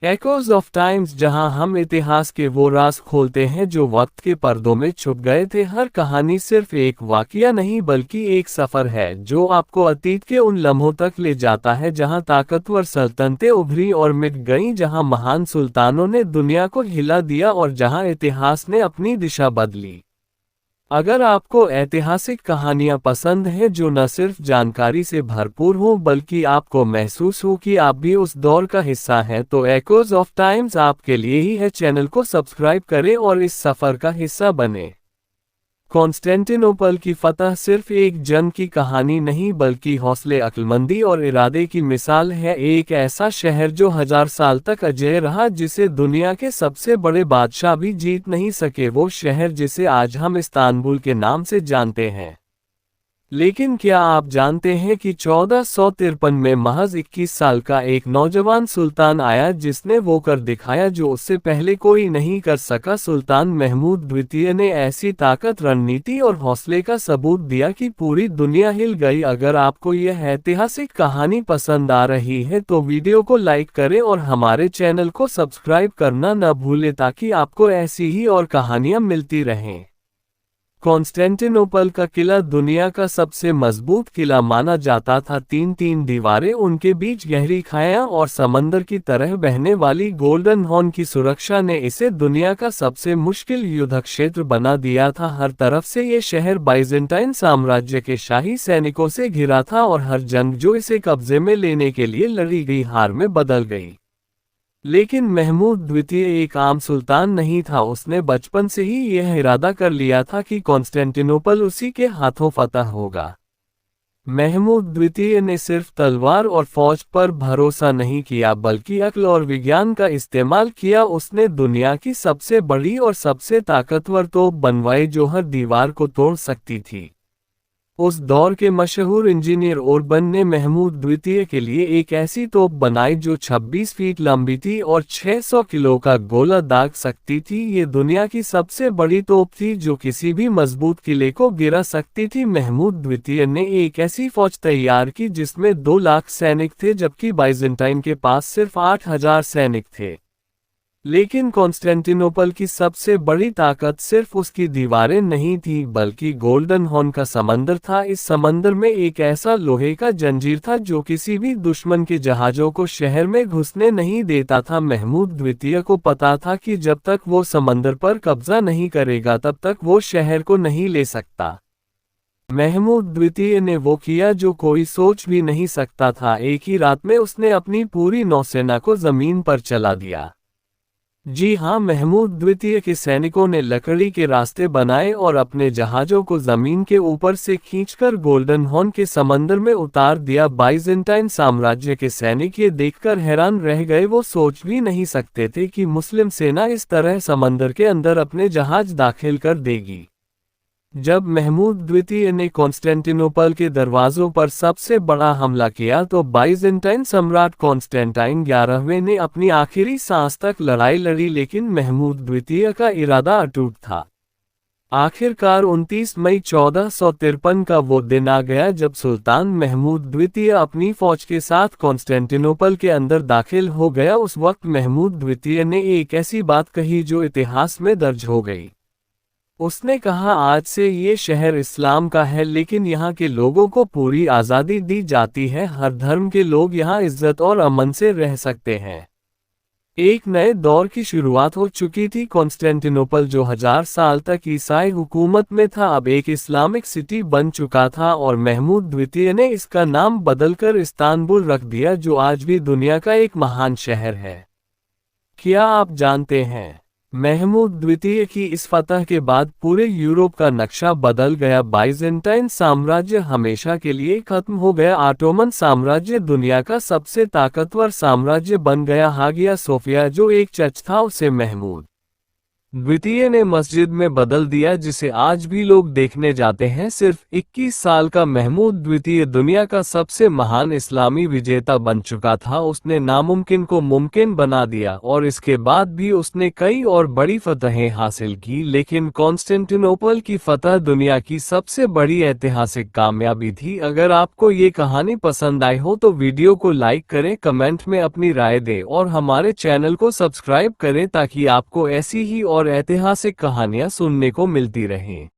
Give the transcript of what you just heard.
Echoes of times, जहां हम इतिहास के वो राज खोलते हैं जो वक्त के पर्दों में छुप गए थे। हर कहानी सिर्फ एक वाकया नहीं बल्कि एक सफर है जो आपको अतीत के उन लम्हों तक ले जाता है जहां ताकतवर सल्तनतें उभरी और मिट गईं, जहां महान सुल्तानों ने दुनिया को हिला दिया और जहां इतिहास ने अपनी दिशा बदली। अगर आपको ऐतिहासिक कहानियां पसंद हैं जो न सिर्फ जानकारी से भरपूर हों बल्कि आपको महसूस हो कि आप भी उस दौर का हिस्सा हैं, तो एकोज ऑफ टाइम्स आपके लिए ही है। चैनल को सब्सक्राइब करें और इस सफ़र का हिस्सा बने। कॉन्स्टेंटिनोपल की फतह सिर्फ एक जंग की कहानी नहीं बल्कि हौसले, अक्लमंदी और इरादे की मिसाल है। एक ऐसा शहर जो 1000 साल तक अजेय रहा, जिसे दुनिया के सबसे बड़े बादशाह भी जीत नहीं सके। वो शहर जिसे आज हम इस्तांबुल के नाम से जानते हैं। लेकिन क्या आप जानते हैं कि 1453 में महज 21 साल का एक नौजवान सुल्तान आया जिसने वो कर दिखाया जो उससे पहले कोई नहीं कर सका। सुल्तान महमूद द्वितीय ने ऐसी ताकत, रणनीति और हौसले का सबूत दिया कि पूरी दुनिया हिल गई। अगर आपको यह ऐतिहासिक कहानी पसंद आ रही है तो वीडियो को लाइक करें और हमारे चैनल को सब्सक्राइब करना न भूलें ताकि आपको ऐसी ही और कहानियां मिलती रहें। कॉन्स्टेंटिनोपल का किला दुनिया का सबसे मजबूत किला माना जाता था। तीन दीवारें, उनके बीच गहरी खायां और समंदर की तरह बहने वाली गोल्डन हॉर्न की सुरक्षा ने इसे दुनिया का सबसे मुश्किल युद्ध क्षेत्र बना दिया था। हर तरफ से ये शहर बाइजेंटाइन साम्राज्य के शाही सैनिकों से घिरा था और हर जंग जो इसे कब्जे में लेने के लिए लड़ी गई हार में बदल गई। लेकिन महमूद द्वितीय एक आम सुल्तान नहीं था। उसने बचपन से ही यह इरादा कर लिया था कि कॉन्स्टेंटिनोपल उसी के हाथों फतह होगा। महमूद द्वितीय ने सिर्फ तलवार और फौज पर भरोसा नहीं किया बल्कि अक्ल और विज्ञान का इस्तेमाल किया। उसने दुनिया की सबसे बड़ी और सबसे ताकतवर तोप बनवाई जो हर दीवार को तोड़ सकती थी। उस दौर के मशहूर इंजीनियर ओरबन ने महमूद द्वितीय के लिए एक ऐसी तोप बनाई जो 26 फीट लंबी थी और 600 किलो का गोला दाग सकती थी। ये दुनिया की सबसे बड़ी तोप थी जो किसी भी मजबूत किले को गिरा सकती थी। महमूद द्वितीय ने एक ऐसी फौज तैयार की जिसमें 2 लाख सैनिक थे जबकि बाइजेंटाइन के पास सिर्फ 8000 सैनिक थे। लेकिन कॉन्स्टेंटिनोपल की सबसे बड़ी ताकत सिर्फ उसकी दीवारें नहीं थी बल्कि गोल्डन हॉर्न का समंदर था। इस समंदर में एक ऐसा लोहे का जंजीर था जो किसी भी दुश्मन के जहाज़ों को शहर में घुसने नहीं देता था। महमूद द्वितीय को पता था कि जब तक वो समंदर पर कब्जा नहीं करेगा तब तक वो शहर को नहीं ले सकता। महमूद द्वितीय ने वो किया जो कोई सोच भी नहीं सकता था। एक ही रात में उसने अपनी पूरी नौसेना को जमीन पर चला दिया। जी हाँ, महमूद द्वितीय के सैनिकों ने लकड़ी के रास्ते बनाए और अपने जहाज़ों को जमीन के ऊपर से खींचकर गोल्डन हॉर्न के समंदर में उतार दिया। बाइजेंटाइन साम्राज्य के सैनिक ये देखकर हैरान रह गए। वो सोच भी नहीं सकते थे कि मुस्लिम सेना इस तरह समंदर के अंदर अपने जहाज दाखिल कर देगी। जब महमूद द्वितीय ने कॉन्स्टेंटिनोपल के दरवाजों पर सबसे बड़ा हमला किया तो बाइजेंटाइन सम्राट कॉन्स्टेंटाइन 11वें ने अपनी आखिरी सांस तक लड़ाई लड़ी, लेकिन महमूद द्वितीय का इरादा अटूट था। आखिरकार 29 मई 1453 का वो दिन आ गया जब सुल्तान महमूद द्वितीय अपनी फौज के साथ कॉन्स्टेंटिनोपल के अंदर दाखिल हो गया। उस वक्त महमूद द्वितीय ने एक ऐसी बात कही जो इतिहास में दर्ज हो गई। उसने कहा, आज से ये शहर इस्लाम का है लेकिन यहाँ के लोगों को पूरी आज़ादी दी जाती है। हर धर्म के लोग यहाँ इज्जत और अमन से रह सकते हैं। एक नए दौर की शुरुआत हो चुकी थी। कॉन्स्टेंटिनोपल जो 1000 साल तक ईसाई हुकूमत में था अब एक इस्लामिक सिटी बन चुका था और महमूद द्वितीय ने इसका नाम बदलकर इस्तांबुल रख दिया जो आज भी दुनिया का एक महान शहर है। क्या आप जानते हैं, महमूद द्वितीय की इस फतह के बाद पूरे यूरोप का नक्शा बदल गया। बाइजेंटाइन साम्राज्य हमेशा के लिए खत्म हो गया। ऑटोमन साम्राज्य दुनिया का सबसे ताकतवर साम्राज्य बन गया। हागिया सोफिया जो एक चर्च था उसे महमूद द्वितीय ने मस्जिद में बदल दिया जिसे आज भी लोग देखने जाते हैं। सिर्फ 21 साल का महमूद द्वितीय दुनिया का सबसे महान इस्लामी विजेता बन चुका था। उसने नामुमकिन को मुमकिन बना दिया और इसके बाद भी उसने कई और बड़ी फतहें हासिल की, लेकिन कॉन्स्टेंटिनोपल की फतह दुनिया की सबसे बड़ी ऐतिहासिक कामयाबी थी। अगर आपको ये कहानी पसंद आई हो तो वीडियो को लाइक करें, कमेंट में अपनी राय दें और हमारे चैनल को सब्सक्राइब करें ताकि आपको ऐसी ही और ऐतिहासिक कहानियां सुनने को मिलती रहें।